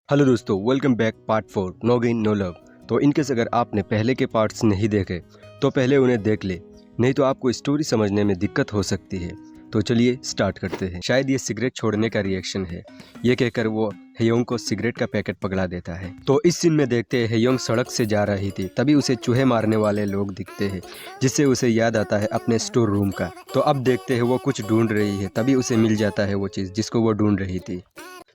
Hello दोस्तों, welcome back part 4 no gain no love. तो in case अगर आपने पहले के पार्ट्स नहीं देखे तो पहले उन्हें देख ले, नहीं तो आपको स्टोरी समझने में दिक्कत हो सकती है। तो चलिए स्टार्ट करते हैं। शायद ये सिगरेट छोड़ने का रिएक्शन है, ये कहकर वो हेयोंग को सिगरेट का पैकेट पकड़ा देता है। तो इस सीन में देखते हैं हेयोंग सड़क से जा रही थी, तभी उसे चूहे मारने वाले लोग दिखते हैं, जिससे उसे याद आता है अपने स्टोर रूम का। तो अब देखते हैं वो कुछ ढूंढ रही है, तभी उसे मिल जाता है वो चीज़ जिसको वो ढूंढ रही थी।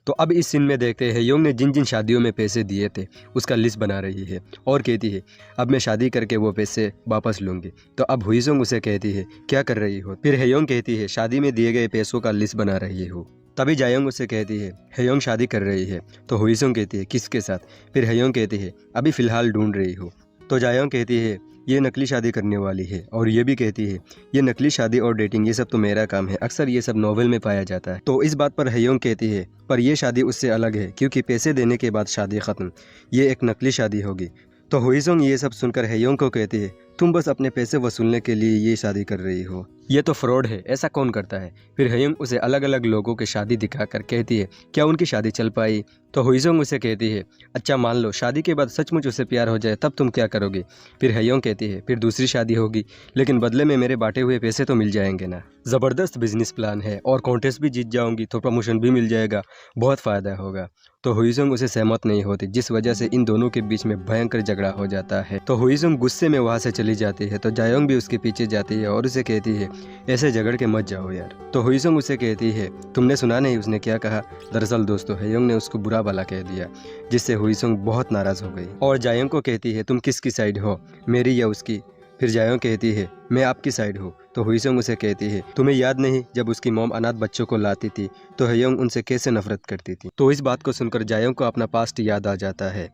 तो अब इस सीन में देखते हैं हेयोंग ने जिन जिन शादियों में पैसे दिए थे उसका लिस्ट बना रही है और कहती है अब मैं शादी करके वो पैसे वापस लूंगी। तो अब हुईसोंग उसे कहती है क्या कर रही हो। फिर हेयोंग कहती है शादी में दिए गए पैसों का लिस्ट बना रही हो। तभी जायोंग उसे कहती है हेयोंग शादी कर रही है। तो हुईसोंग कहती है किसके साथ। फिर हेयोंग कहती है अभी फ़िलहाल ढूंढ रही हो। तो जायोंग कहती है ये नकली शादी करने वाली है, और ये भी कहती है ये नकली शादी और डेटिंग ये सब तो मेरा काम है, अक्सर ये सब नॉवेल में पाया जाता है। तो इस बात पर हेयोंग कहती है पर यह शादी उससे अलग है, क्योंकि पैसे देने के बाद शादी ख़त्म, ये एक नकली शादी होगी। तो हुईसोंग ये सब सुनकर हेयोंग को कहती है तुम बस अपने पैसे वसूलने के लिए ये शादी कर रही हो, ये तो फ्रॉड है, ऐसा कौन करता है। फिर हेयोंग उसे अलग अलग लोगों की शादी दिखाकर कहती है क्या उनकी शादी चल पाई। तो हुईसोंग उसे कहती है अच्छा मान लो शादी के बाद सचमुच उसे प्यार हो जाए तब तुम क्या करोगे। फिर हेयोंग कहती है फिर दूसरी शादी होगी, लेकिन बदले में मेरे बांटे हुए पैसे तो मिल जाएंगे ना। ज़बरदस्त बिजनेस प्लान है, और कॉन्टेस्ट भी जीत जाऊंगी तो प्रमोशन भी मिल जाएगा, बहुत फ़ायदा होगा। तो हुईसोंग उसे सहमत नहीं होती, जिस वजह से इन दोनों के बीच में भयंकर झगड़ा हो जाता है। तो हुईसोंग गुस्से में वहाँ से चली जाती है। तो जायोंग भी उसके पीछे जाती है और उसे कहती है ऐसे झगड़ के मत जाओ यार। तो हुईसोंग उसे कहती है तुमने सुना नहीं उसने क्या कहा। दरअसल दोस्तों हेयोंग ने उसको बुरा भला कह दिया, जिससे हुईसोंग बहुत नाराज़ हो गई और जायोंग को कहती है तुम किसकी साइड हो, मेरी या उसकी। फिर जायोंग कहती है मैं आपकी साइड हूँ। तो हुईसोंग उसे कहती है तुम्हें याद नहीं जब उसकी मॉम अनाथ बच्चों को लाती थी तो हेयोंग उनसे कैसे नफरत करती थी। तो इस बात को सुनकर जायोंग को अपना पास्ट याद आ जाता है।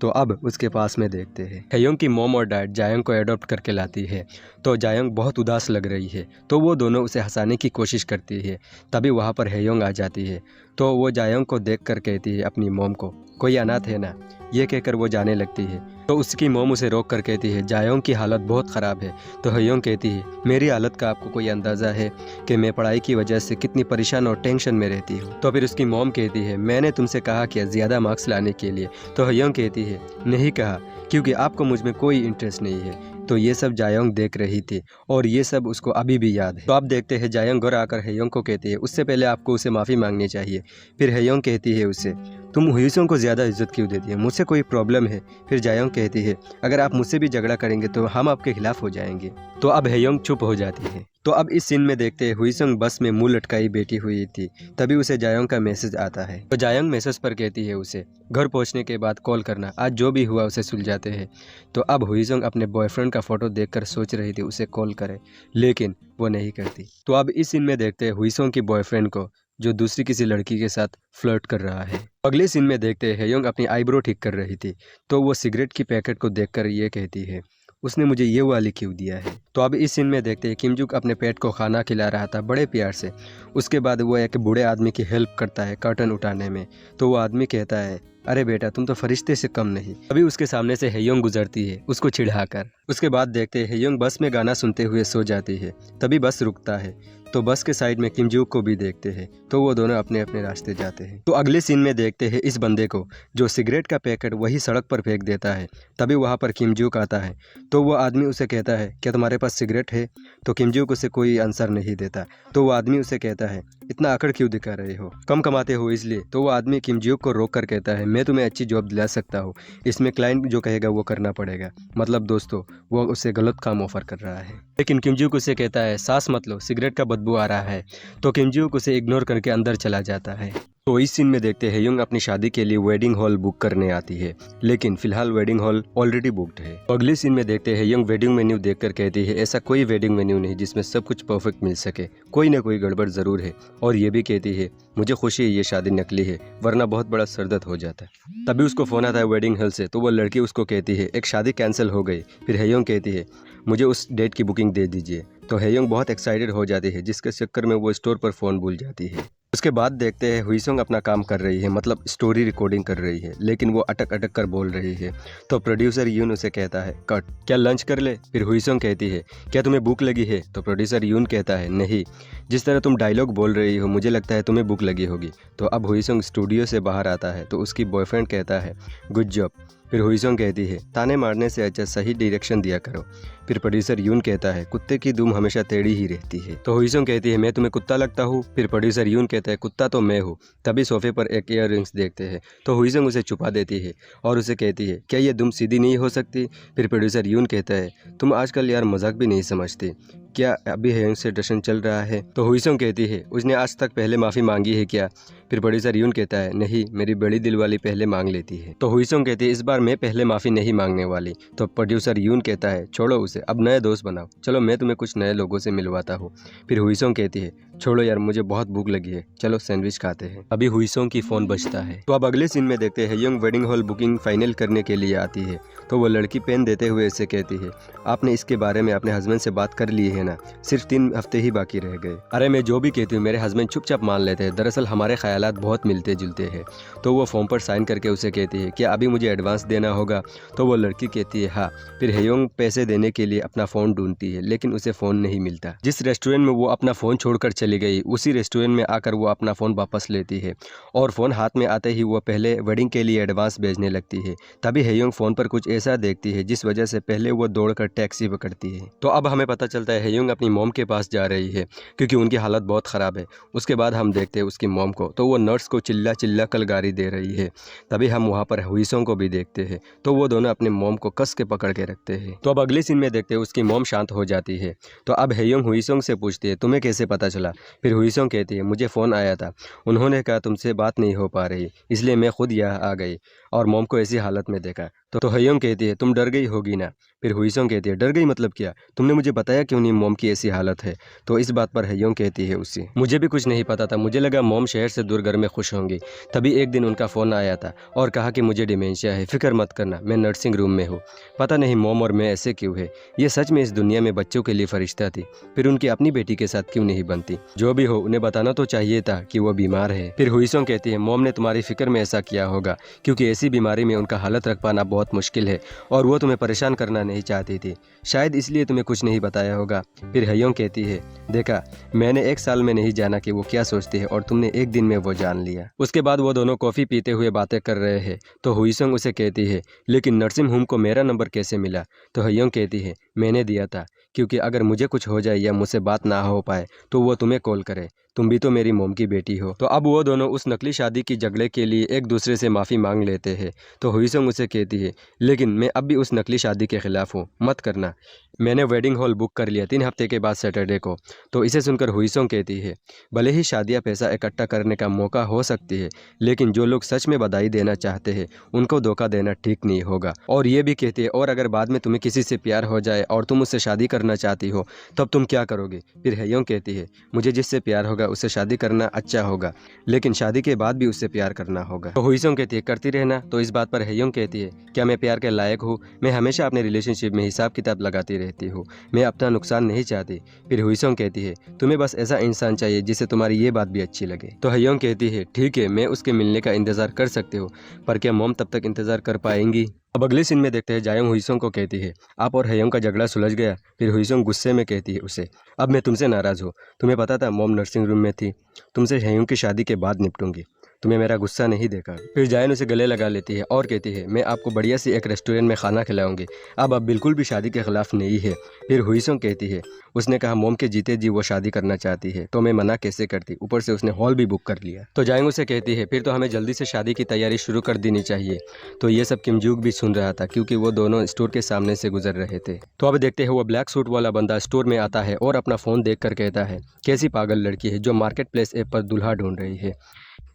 तो अब उसके पास में देखते हैं हेयोंग की मॉम और डैड जायोंग को एडॉप्ट करके लाती है। तो जायोंग बहुत उदास लग रही है, तो वो दोनों उसे हंसाने की कोशिश करती है। तभी वहाँ पर हेयोंग आ जाती है। तो वो जायोंग को देखकर कहती है अपनी मॉम को कोई अनाथ है ना, ये कहकर वो जाने लगती है। तो उसकी मॉम उसे रोक कर कहती है जायोंग की हालत बहुत ख़राब है। तो हेयोंग कहती है मेरी हालत का आपको कोई अंदाज़ा है कि मैं पढ़ाई की वजह से कितनी परेशान और टेंशन में रहती हूँ। तो फिर उसकी मॉम कहती है मैंने तुमसे कहा कि ज़्यादा मार्क्स लाने के लिए। तो हेयोंग कहती है नहीं कहा, क्योंकि आपको मुझ में कोई इंटरेस्ट नहीं है। तो ये सब जायोंग देख रही थी और ये सब उसको अभी भी याद है। तो अब देखते हैं जायोंग घर आकर हेयोंग को कहती है उससे पहले आपको उसे माफ़ी मांगनी चाहिए। फिर हेयोंग कहती है उसे तुम हुईसोंग को ज़्यादा इज्जत क्यों देती है, मुझसे कोई प्रॉब्लम है। फिर जायोंग कहती है अगर आप मुझसे भी झगड़ा करेंगे तो हम आपके खिलाफ हो जाएंगे। तो अब हेयोंग चुप हो जाती है। तो अब इस सीन में देखते हैं हुईसोंग बस में मुंह लटकाई बैठी हुई थी, तभी उसे जायोंग का मैसेज आता है। तो जायोंग मैसेज पर कहती है उसे घर पहुंचने के बाद कॉल करना, आज जो भी हुआ उसे सुलझाते हैं। तो अब हुईसोंग अपने बॉयफ्रेंड का फोटो देखकर सोच रही थी उसे कॉल करे, लेकिन वो नहीं करती। तो अब इस सीन में देखते हैं हुईसोंग की बॉयफ्रेंड को जो दूसरी किसी लड़की के साथ फ्लर्ट कर रहा है। अगले सीन में देखते हैं हेयोंग अपनी आईब्रो ठीक कर रही थी। तो वो सिगरेट की पैकेट को देखकर ये कहती है उसने मुझे ये वाली क्यों दिया है। तो अब इस सीन में देखते हैं किमजुक अपने पेट को खाना खिला रहा था बड़े प्यार से। उसके बाद वो एक बूढ़े आदमी की हेल्प करता है कर्टन उठाने में। तो वो आदमी कहता है अरे बेटा तुम तो फरिश्ते से कम नहीं। अभी उसके सामने से हेयोंग गुजरती है उसको चिढ़ाकर। उसके बाद देखते हैं हेयोंग बस में गाना सुनते हुए सो जाती है। तभी बस रुकता है, तो बस के साइड में किमजुक को भी देखते हैं। तो वो दोनों अपने अपने रास्ते जाते हैं। तो अगले सीन में देखते हैं इस बंदे को जो सिगरेट का पैकेट वही सड़क पर फेंक देता है। तभी वहाँ पर किमजुक आता है। तो वो आदमी उसे कहता है क्या तुम्हारे पास सिगरेट है। तो किमजुक उसे कोई आंसर नहीं देता। तो वो आदमी उसे कहता है इतना आकड़ क्यों दिखा रहे हो, कम कमाते हो इसलिए। तो वो आदमी किमजुक को रोक कर कहता है मैं तुम्हें अच्छी जॉब दिला सकता हूँ, इसमें क्लाइंट जो कहेगा वो करना पड़ेगा। मतलब दोस्तों वो उसे गलत काम ऑफर कर रहा है। लेकिन किमजुक उसे कहता है सांस मत लो, सिगरेट का बदबू आ रहा है। तो किमजुक उसे इग्नोर करके अंदर चला जाता है। तो इस सीन में देखते हैं हेयोंग अपनी शादी के लिए वेडिंग हॉल बुक करने आती है, लेकिन फिलहाल वेडिंग हॉल ऑलरेडी बुक्ड है। अगले सीन में देखते हैं हेयोंग वेडिंग मेन्यू देखकर कहती है ऐसा कोई वेडिंग मेन्यू नहीं जिसमें सब कुछ परफेक्ट मिल सके, कोई ना कोई गड़बड़ जरूर है। और ये भी कहती है मुझे खुशी है ये शादी नकली है, वरना बहुत बड़ा सरदर्द हो जाता है। तभी उसको फोन आता है वेडिंग हॉल से। तो वो लड़की उसको कहती है एक शादी कैंसिल हो गई। फिर हेयोंग कहती है मुझे उस डेट की बुकिंग दे दीजिए। तो हेयोंग बहुत एक्साइटेड हो जाती है, जिसके चक्कर में वो स्टोर पर फ़ोन भूल जाती है। उसके बाद देखते हैं हुईसोंग अपना काम कर रही है, मतलब स्टोरी रिकॉर्डिंग कर रही है, लेकिन वो अटक अटक कर बोल रही है। तो प्रोड्यूसर यून उसे कहता है कट, क्या लंच कर ले। फिर हुईसोंग कहती है क्या तुम्हें भूख लगी है। तो प्रोड्यूसर यून कहता है नहीं, जिस तरह तुम डायलॉग बोल रही हो मुझे लगता है तुम्हें भूख लगी होगी। तो अब हुईसोंग स्टूडियो से बाहर आता है तो उसकी बॉयफ्रेंड कहता है गुड जॉब। फिर हुईसोंग कहती है ताने मारने से अच्छा सही डायरेक्शन दिया करो। फिर प्रोड्यूसर यून कहता है कुत्ते की दुम हमेशा टेढ़ी ही रहती है। तो हुईसोंग कहती है मैं तुम्हें कुत्ता लगता हूँ। फिर प्रोड्यूसर यून कहता है कुत्ता तो मैं हूँ। तभी सोफे पर एक ईयर रिंग्स देखते हैं तो हुईसोंग उसे छुपा देती है और उसे कहती है क्या ये दुम सीधी नहीं हो सकती। फिर प्रोड्यूसर यून कहता है तुम आजकल यार मजाक भी नहीं समझती, क्या अभी हेयंग से टशन चल रहा है। तो हुईसोंग कहती है उसने आज तक पहले माफ़ी मांगी है क्या। फिर प्रोड्यूसर यून कहता है नहीं, मेरी बड़ी दिल वाली पहले मांग लेती है। तो हुईसोंग कहती है इस बार मैं पहले माफ़ी नहीं मांगने वाली। तो प्रोड्यूसर यून कहता है छोड़ो उसे, अब नए दोस्त बनाओ, चलो मैं तुम्हें कुछ नए लोगों से मिलवाता हूँ। फिर हुईसोंग कहती है छोड़ो यार मुझे बहुत भूख लगी है, चलो सैंडविच खाते हैं। अभी हुईसोंग की फ़ोन बजता है। तो अब अगले सीन में देखते हैं हेयंग वेडिंग हॉल बुकिंग फाइनल करने के लिए आती है। तो वो लड़की पेन देते हुए इसे कहती है आपने इसके बारे में अपने हस्बैंड से बात कर ली है ना, सिर्फ 3 हफ्ते ही बाकी रह गए। अरे मैं जो भी कहती हूँ मेरे हस्बैंड चुपचाप मान लेते हैं, दरअसल हमारे ख्यालात बहुत मिलते जुलते हैं। तो वो फॉर्म पर साइन करके उसे कहती है क्या अभी मुझे एडवांस देना होगा। तो वो लड़की कहती है हाँ। फिर हेयंग पैसे देने के लिए अपना फ़ोन ढूंढती है लेकिन उसे फ़ोन नहीं मिलता। जिस रेस्टोरेंट में वो अपना फ़ोन छोड़कर चली गई उसी रेस्टोरेंट में आकर वो अपना फ़ोन वापस लेती है और फ़ोन हाथ में आते ही वो पहले वेडिंग के लिए एडवांस भेजने लगती है। तभी हेयंग फ़ोन पर कुछ ऐसा देखती है जिस वजह से पहले वो दौड़कर टैक्सी पकड़ती है। तो अब हमें पता चलता है हेयंग अपनी मॉम के पास जा रही है क्योंकि उनकी हालत बहुत ख़राब है। उसके बाद हम देखते हैं उसकी मॉम को, तो वो नर्स को चिल्ला चिल्ला कर गाली दे रही है। तभी हम वहाँ पर हुईसोंग को भी देखते हैं तो वो दोनों अपने मॉम को कस के पकड़ के रखते हैं। तो अब अगले सीन में देखते हैं उसकी मॉम शांत हो जाती है। तो अब हेयंग हुईसोंग से पूछती है तुम्हें कैसे पता चला। फिर हुईसोंग कहती है मुझे फ़ोन आया था, उन्होंने कहा तुमसे बात नहीं हो पा रही, इसलिए मैं खुद यहाँ आ गई और मॉम को ऐसी हालत में देखा। तो हेयंग कहती है तुम डर गई होगी ना। फिर हुईसोंग कहती है डर गई मतलब क्या, तुमने मुझे बताया क्यों नहीं मॉम की ऐसी हालत है। तो इस बात पर हेयंग कहती है उससे मुझे भी कुछ नहीं पता था, मुझे लगा मॉम शहर से दूर घर में खुश होंगी। तभी एक दिन उनका फ़ोन आया था और कहा कि मुझे डिमेंशिया है, फिक्र मत करना, मैं नर्सिंग रूम में हूँ। पता नहीं मॉम और मैं ऐसे क्यों है, ये सच में इस दुनिया में बच्चों के लिए फरिश्ता थी, फिर उनकी अपनी बेटी के साथ क्यों नहीं बनती। जो भी हो उन्हें बताना तो चाहिए था कि वो बीमार है। फिर हुईसोंग कहती है मॉम ने तुम्हारी फिक्र में ऐसा किया होगा क्योंकि ऐसी बीमारी में उनका हालत रख पाना बहुत मुश्किल है और वो तुम्हें परेशान करना नहीं चाहती थी, शायद इसलिए तुम्हें कुछ नहीं बताया होगा। फिर हेयंग कहती है देखा, मैंने 1 साल में नहीं जाना कि वो क्या सोचती है और तुमने 1 दिन में वो जान लिया। उसके बाद वो दोनों कॉफ़ी पीते हुए बातें कर रहे हैं। तो हुईसोंग उसे कहती है लेकिन नर्सिंग होम को मेरा नंबर कैसे मिला। तो हेयंग कहती है मैंने दिया था क्योंकि अगर मुझे कुछ हो जाए या मुझसे बात ना हो पाए तो वो तुम्हें कॉल करे, तुम भी तो मेरी मोम की बेटी हो। तो अब वो दोनों उस नकली शादी की झगड़े के लिए एक दूसरे से माफ़ी मांग लेते हैं। तो हुईसोंग उसे कहती है लेकिन मैं अब भी उस नकली शादी के ख़िलाफ़ हूँ, मत करना, मैंने वेडिंग हॉल बुक कर लिया 3 हफ्ते के बाद सैटरडे को। तो इसे सुनकर हुईसोंग कहती है भले ही शादियाँ पैसा इकट्ठा करने का मौका हो सकती है लेकिन जो लोग सच में बधाई देना चाहते हैं उनको धोखा देना ठीक नहीं होगा। और ये भी कहती है और अगर बाद में तुम्हें किसी से प्यार हो जाए और तुम उससे शादी करना चाहती हो तब तुम क्या करोगे। फिर हेयंग कहती है मुझे जिससे प्यार होगा उससे शादी करना अच्छा होगा लेकिन शादी के बाद भी उससे प्यार करना होगा। तो हुईसोंग कहती है करती रहना। तो इस बात पर हेयंग कहती है क्या मैं प्यार के लायक हूँ, मैं हमेशा अपने रिलेशनशिप में हिसाब किताब लगाती रहती हूँ, मैं अपना नुकसान नहीं चाहती। फिर हुईसोंग कहती है तुम्हें बस ऐसा इंसान चाहिए जिससे तुम्हारी ये बात भी अच्छी लगे। तो हेयंग कहती है ठीक है, मैं उसके मिलने का इंतज़ार कर सकती हूँ, पर क्या मॉम तब तक इंतज़ार कर पाएंगी। अब अगले सीन में देखते हैं जायोंग हुईसोंग को कहती है आप और हेयंग का झगड़ा सुलझ गया। फिर हुईसोंग गुस्से में कहती है उसे अब मैं तुमसे नाराज़ हूँ, तुम्हें पता था मॉम नर्सिंग रूम में थी, तुमसे हेयंग की शादी के बाद निपटूंगी, तुम्हें मेरा गुस्सा नहीं देखा। फिर जायन उसे गले लगा लेती है और कहती है मैं आपको बढ़िया सी एक रेस्टोरेंट में खाना खिलाऊंगी, अब आप बिल्कुल भी शादी के खिलाफ नहीं है। फिर हुईसोंग कहती है उसने कहा मोम के जीते जी वो शादी करना चाहती है तो मैं मना कैसे करती, ऊपर से उसने हॉल भी बुक कर लिया। तो जायंग उसे कहती है फिर तो हमें जल्दी से शादी की तैयारी शुरू कर देनी चाहिए। तो ये सब किमजूक भी सुन रहा था क्योंकि वो दोनों स्टोर के सामने से गुजर रहे थे। तो अब देखते हैं वो ब्लैक सूट वाला बंदा स्टोर में आता है और अपना फ़ोन देख कर कहता है कैसी पागल लड़की है जो मार्केट प्लेस ऐप पर दूल्हा ढूंढ रही है।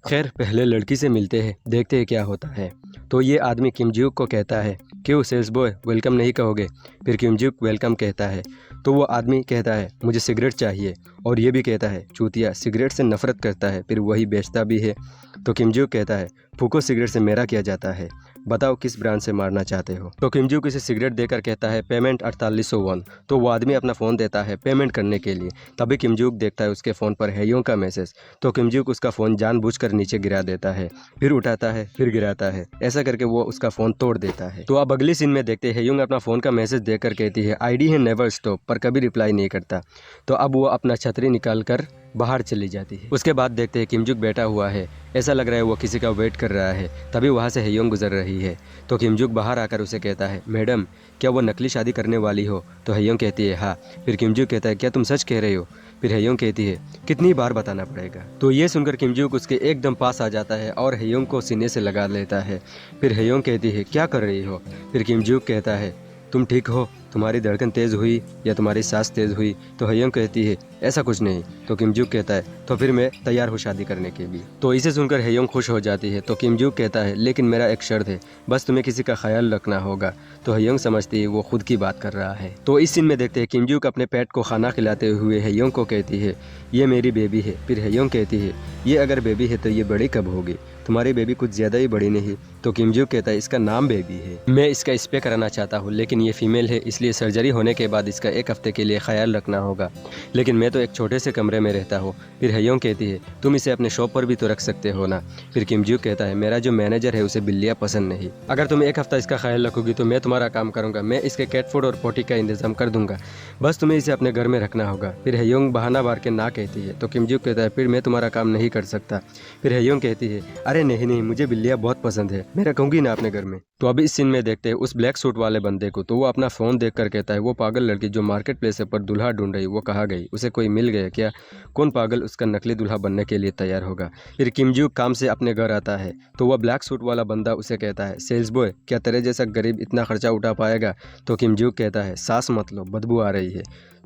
खैर पहले लड़की से मिलते हैं, देखते हैं क्या होता है। तो ये आदमी किमजूक को कहता है क्यों सेल्स बॉय वेलकम नहीं कहोगे। फिर किमजूक वेलकम कहता है तो वो आदमी कहता है मुझे सिगरेट चाहिए और ये भी कहता है चूतिया सिगरेट से नफरत करता है, फिर वही बेचता भी है। तो किमजूक कहता है फूको सिगरेट से मेरा क्या जाता है, बताओ किस ब्रांड से मारना चाहते हो। तो किमजूक इसे सिगरेट देकर कहता है पेमेंट 4801। तो वो आदमी अपना फ़ोन देता है पेमेंट करने के लिए। तभी किमजूक देखता है उसके फ़ोन पर हेयोंग का मैसेज। तो किमजूक उसका फ़ोन जानबूझकर नीचे गिरा देता है, फिर उठाता है फिर गिराता है, ऐसा करके वो उसका फ़ोन तोड़ देता है। तो अब अगली सीन में देखते हैं हेयोंग अपना फ़ोन का मैसेज देखकर कहती है आईडी है नेवर स्टॉप, पर कभी रिप्लाई नहीं करता। तो अब वो अपना छतरी निकाल कर बाहर चली जाती है। उसके बाद देखते हैं किमजूक बैठा हुआ है, ऐसा लग रहा है वो किसी का वेट कर रहा है। तभी वहाँ से हेयोंग गुजर रही है। तो किमजूक बाहर आकर उसे कहता है मैडम क्या वो नकली शादी करने वाली हो। तो हेयोंग कहती है हाँ। फिर किमजूक कहता है क्या तुम सच कह रहे हो। फिर हेयोंग कहती है कितनी बार बताना पड़ेगा। तो ये सुनकर किमजूक उसके एकदम पास आ जाता है और हेयोंग को सीने से लगा लेता है। फिर हेयोंग कहती है क्या कर रही हो। फिर किमजूक कहता है तुम ठीक हो, तुम्हारी धड़कन तेज़ हुई या तुम्हारी सांस तेज़ हुई। तो हेयोंग कहती है ऐसा कुछ नहीं। तो किमजूक कहता है तो फिर मैं तैयार हूँ शादी करने के लिए। तो इसे सुनकर हेयोंग खुश हो जाती है। तो किमजूक कहता है लेकिन मेरा एक शर्त है, बस तुम्हें किसी का ख्याल रखना होगा। तो हेयोंग समझती है वो खुद की बात कर रहा है। तो इस सीन में देखते हैं किमजूक अपने पेट को खाना खिलाते हुए हेयोंग को कहती है ये मेरी बेबी है। फिर हेयोंग कहती है ये अगर बेबी है तो ये बड़ी कब होगी, तुम्हारी बेबी कुछ ज़्यादा ही बड़ी नहीं। तो किमजूक कहता है इसका नाम बेबी है, मैं इसका स्प्रे कराना चाहता हूँ लेकिन ये फीमेल है, इसलिए सर्जरी होने के बाद इसका 1 हफ्ते के लिए ख्याल रखना होगा, लेकिन मैं तो एक छोटे से कमरे में रहता हूँ। फिर हेयोंग कहती है तुम इसे अपने शॉप पर भी तो रख सकते हो ना। फिर किमजूक कहता है मेरा जो मैनेजर है उसे बिल्लियाँ पसंद नहीं, अगर तुम 1 हफ्ता इसका ख्याल रखोगी तो मैं तुम्हारा काम करूँगा, मैं इसके कैट फूड और पोटी का इंतजाम कर दूंगा, बस तुम्हें इसे अपने घर में रखना होगा। फिर हेयोंग बहाना मार के ना कहती है। तो किमजूक कहता है फिर मैं तुम्हारा काम नहीं कर सकता। फिर हेयोंग कहती है अरे नहीं मुझे बिल्लियाँ बहुत पसंद है, मैं रखूंगी ना अपने घर में। तो अभी इस सीन में देखते हैं उस ब्लैक सूट वाले बंदे को। तो वो अपना फ़ोन देखकर कहता है वो पागल लड़की जो मार्केट प्लेस पर दूल्हा ढूंढ रही वो कहाँ गई, उसे कोई मिल गया क्या, कौन पागल उसका नकली दूल्हा बनने के लिए तैयार होगा। फिर किमजूक काम से अपने घर आता है तो वह ब्लैक सूट वाला बंदा उसे कहता है सेल्स बॉय क्या तेरे जैसा गरीब इतना खर्चा उठा पाएगा। तो किमजूक कहता है सांस मत लो बदबू आ रही है।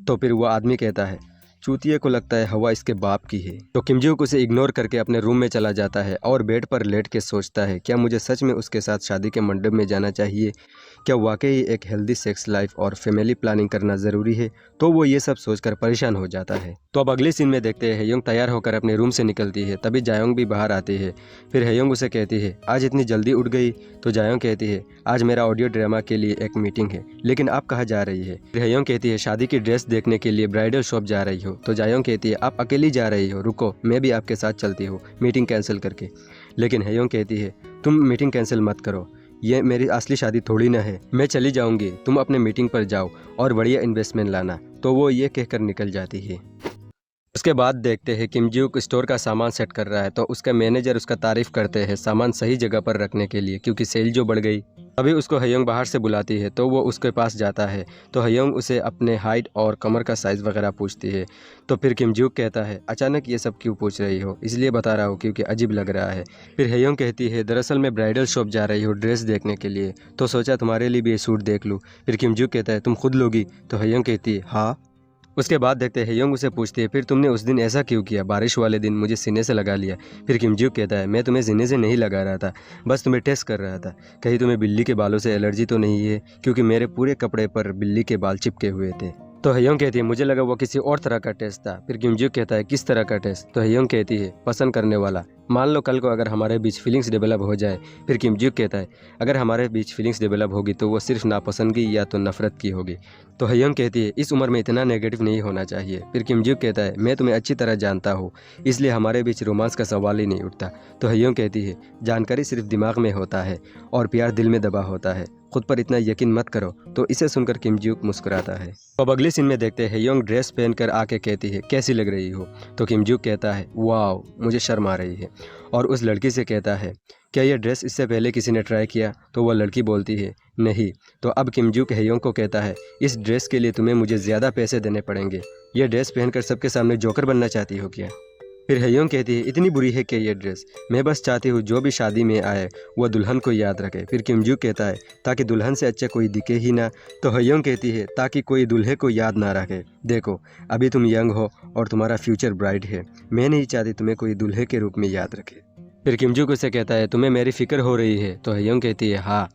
तो फिर वह आदमी कहता है चूतिए को लगता है हवा इसके बाप की है। तो किमजूक उसे इग्नोर करके अपने रूम में चला जाता है और बेड पर लेट के सोचता है क्या मुझे सच में उसके साथ शादी के मंडप में जाना चाहिए, क्या वाकई एक हेल्दी सेक्स लाइफ और फैमिली प्लानिंग करना ज़रूरी है। तो वो ये सब सोचकर परेशान हो जाता है। तो अब अगले सीन में देखते हैं हेयोंग तैयार होकर अपने रूम से निकलती है, तभी जायोंग भी बाहर आती है। फिर हेयोंग उसे कहती है आज इतनी जल्दी उठ गई। तो जायोंग कहती है आज मेरा ऑडियो ड्रामा के लिए एक मीटिंग है, लेकिन आप कहाँ जा रही है। फिर हेयोंग कहती है शादी की ड्रेस देखने के लिए ब्राइडल शॉप जा रही हो। तो जायोंग कहती है आप अकेली जा रही हो, रुको मैं भी आपके साथ चलती हूँ मीटिंग कैंसिल करके। लेकिन हेयोंग कहती है तुम मीटिंग कैंसिल मत करो, ये मेरी असली शादी थोड़ी ना है, मैं चली जाऊंगी, तुम अपने मीटिंग पर जाओ और बढ़िया इन्वेस्टमेंट लाना। तो वो ये कहकर निकल जाती है। उसके बाद देखते हैं किमजूक स्टोर का सामान सेट कर रहा है। तो उसका मैनेजर उसका तारीफ करते हैं सामान सही जगह पर रखने के लिए, क्योंकि सेल जो बढ़ गई। अभी उसको हेयोंग बाहर से बुलाती है तो वो उसके पास जाता है। तो हेयोंग उसे अपने हाइट और कमर का साइज़ वगैरह पूछती है। तो फिर किमजूक कहता है अचानक ये सब क्यों पूछ रही हो, इसलिए बता रहा हूँ क्योंकि अजीब लग रहा है। फिर हेयोंग कहती है दरअसल मैं ब्राइडल शॉप जा रही हूँ ड्रेस देखने के लिए, तो सोचा तुम्हारे लिए भी ये सूट देख लूँ। फिर किमजूक कहता है तुम खुद लोगी। तो हेयोंग कहती है हाँ। उसके बाद देखते हैं हेयोंग उसे पूछती है फिर तुमने उस दिन ऐसा क्यों किया, बारिश वाले दिन मुझे सीने से लगा लिया। फिर किमजूक कहता है मैं तुम्हें सीने से नहीं लगा रहा था, बस तुम्हें टेस्ट कर रहा था, कहीं तुम्हें बिल्ली के बालों से एलर्जी तो नहीं है, क्योंकि मेरे पूरे कपड़े पर बिल्ली के बाल चिपके हुए थे। तो हेयोंग कहती है मुझे लगा वो किसी और तरह का टेस्ट था। फिर किमजूक कहता है किस तरह का टेस्ट। तो हेयोंग कहती है पसंद करने वाला, मान लो कल को अगर हमारे बीच फीलिंग्स डेवलप हो जाए। फिर किमजूक कहता है अगर हमारे बीच फीलिंग्स डेवलप होगी तो वो सिर्फ नापसंदगी या तो नफरत की होगी। तो हेयोंग कहती है इस उम्र में इतना नेगेटिव नहीं होना चाहिए। फिर किमजूक कहता है मैं तुम्हें अच्छी तरह जानता हूँ, इसलिए हमारे बीच रोमांस का सवाल ही नहीं उठता। तो हेयोंग कहती है जानकारी सिर्फ दिमाग में होता है और प्यार दिल में दबा होता है, खुद पर इतना यकीन मत करो। तो इसे सुनकर किमजूक मुस्कुराता है। अब अगले सीन में देखते हैं हेयोंग ड्रेस पहनकर आके कहती है कैसी लग रही हो। तो किमजूक कहता है वाओ मुझे शर्म आ रही है, और उस लड़की से कहता है क्या यह ड्रेस इससे पहले किसी ने ट्राई किया। तो वह लड़की बोलती है नहीं। तो अब किमजूक हेयोंग को कहता है इस ड्रेस के लिए तुम्हें मुझे ज़्यादा पैसे देने पड़ेंगे, यह ड्रेस पहनकर सबके सामने जोकर बनना चाहती हो क्या। फिर हेयोंग कहती है इतनी बुरी है क्या ये ड्रेस, मैं बस चाहती हूँ जो भी शादी में आए वह दुल्हन को याद रखे। फिर किमजूक कहता है ताकि दुल्हन से अच्छा कोई दिखे ही ना। तो हेयोंग कहती है ताकि कोई दूल्हे को याद ना रखे, देखो अभी तुम यंग हो और तुम्हारा फ्यूचर ब्राइट है, मैं नहीं चाहती तुम्हें कोई दूल्हे के रूप में याद रखे। फिर किमजूक उसे कहता है तुम्हें मेरी फिक्र हो रही है। तो हेयोंग कहती है हाँ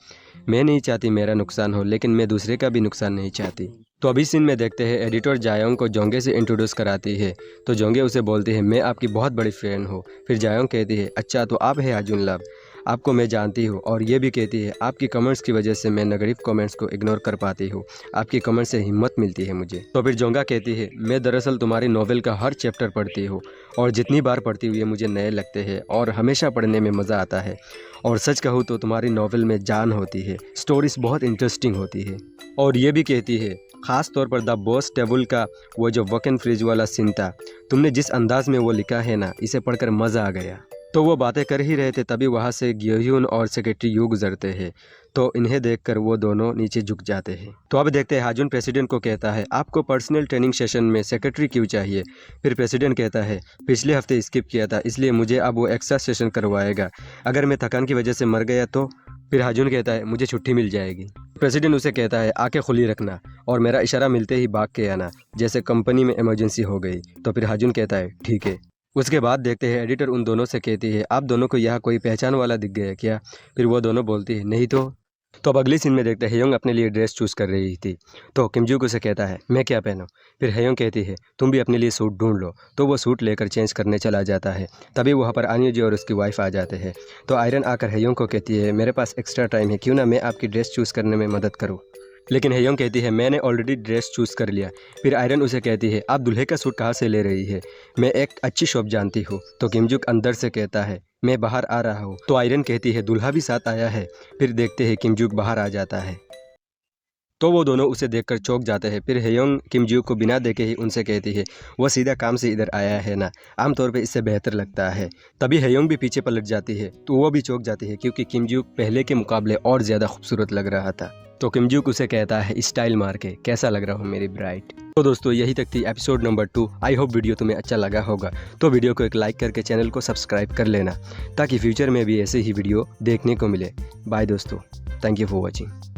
मैं नहीं चाहती मेरा नुकसान हो, लेकिन मैं दूसरे का भी नुकसान नहीं चाहती। तो अभी सीन में देखते हैं एडिटर जायोंग को जोंगे से इंट्रोड्यूस कराती है। तो जोंगे उसे बोलती है मैं आपकी बहुत बड़ी फैन हूँ। फिर जायोंग कहती है अच्छा तो आप है हाजुन लव, आपको मैं जानती हूँ। और ये भी कहती है आपकी कमेंट्स की वजह से मैं नेगेटिव कमेंट्स को इग्नोर कर पाती हूँ, आपकी कमेंट्स से हिम्मत मिलती है मुझे। तो फिर जोंगा कहती है मैं दरअसल तुम्हारी नॉवेल का हर चैप्टर पढ़ती हूँ और जितनी बार पढ़ती हूँ ये मुझे नए लगते हैं और हमेशा पढ़ने में मज़ा आता है। और सच कहूँ तो तुम्हारी नॉवेल में जान होती है, स्टोरीज बहुत इंटरेस्टिंग होती है। और ये भी कहती है ख़ास तौर पर द बॉस टेबल का वो जो वर्क एंड फ्रीज वाला सीन था, तुमने जिस अंदाज में वो लिखा है ना, इसे पढ़कर मज़ा आ गया। तो वो बातें कर ही रहे थे तभी वहाँ से ग्योह्यून और सेक्रेटरी यू गुजरते हैं। तो इन्हें देखकर वो दोनों नीचे झुक जाते हैं। तो अब देखते हैं हाजुन प्रेसिडेंट को कहता है आपको पर्सनल ट्रेनिंग सेशन में सेक्रेटरी क्यों चाहिए। फिर प्रेसिडेंट कहता है पिछले हफ्ते स्किप किया था इसलिए मुझे अब वो एक्स्ट्रा सेशन करवाएगा, अगर मैं थकान की वजह से मर गया तो। फिर हाजुन कहता है मुझे छुट्टी मिल जाएगी। प्रेसिडेंट उसे कहता है आंखें खुली रखना और मेरा इशारा मिलते ही भाग के आना, जैसे कंपनी में इमरजेंसी हो गई। तो फिर हाजुन कहता है ठीक है। उसके बाद देखते हैं एडिटर उन दोनों से कहती है आप दोनों को यहाँ कोई पहचान वाला दिख गया क्या। फिर वो दोनों बोलती है नहीं तो। अब अगली सीन में देखते हैं हेयोंग अपने लिए ड्रेस चूज़ कर रही थी। तो किमजूक उसे कहता है मैं क्या पहनूं। फिर हेयोंग कहती है तुम भी अपने लिए सूट ढूंढ लो। तो वो सूट लेकर चेंज करने चला जाता है। तभी वहाँ पर आन्यूजी और उसकी वाइफ आ जाते हैं। तो आयरन आकर हेयोंग को कहती है मेरे पास एक्स्ट्रा टाइम है, क्यों ना मैं आपकी ड्रेस चूज़ करने में मदद करूँ। लेकिन हेयोंग कहती है मैंने ऑलरेडी ड्रेस चूज़ कर लिया। फिर आयरन उसे कहती है आप दूल्हे का सूट कहाँ से ले रही है, मैं एक अच्छी शॉप जानती हूँ। तो किमजूक अंदर से कहता है मैं बाहर आ रहा हूँ। तो आयरन कहती है दूल्हा भी साथ आया है। फिर देखते हैं किमजूक बाहर आ जाता है। तो वो दोनों उसे देखकर चौंक जाते हैं। फिर हेयोंग किमजूक को बिना देखे ही उनसे कहती है वो सीधा काम से इधर आया है ना, आमतौर पे इससे बेहतर लगता है। तभी हेयोंग भी पीछे पलट जाती है तो वो भी चौंक जाती है क्योंकि किमजूक पहले के मुकाबले और ज़्यादा खूबसूरत लग रहा था। तो किमजूक उसे कहता है स्टाइल मार के कैसा लग रहा हूँ मेरी ब्राइड। तो दोस्तों यही तक थी episode number 2। I hope video तुम्हें अच्छा लगा होगा। तो वीडियो को एक लाइक करके चैनल को सब्सक्राइब कर लेना ताकि फ्यूचर में भी ऐसे ही वीडियो देखने को मिले। बाय दोस्तों, थैंक यू फॉर वॉचिंग।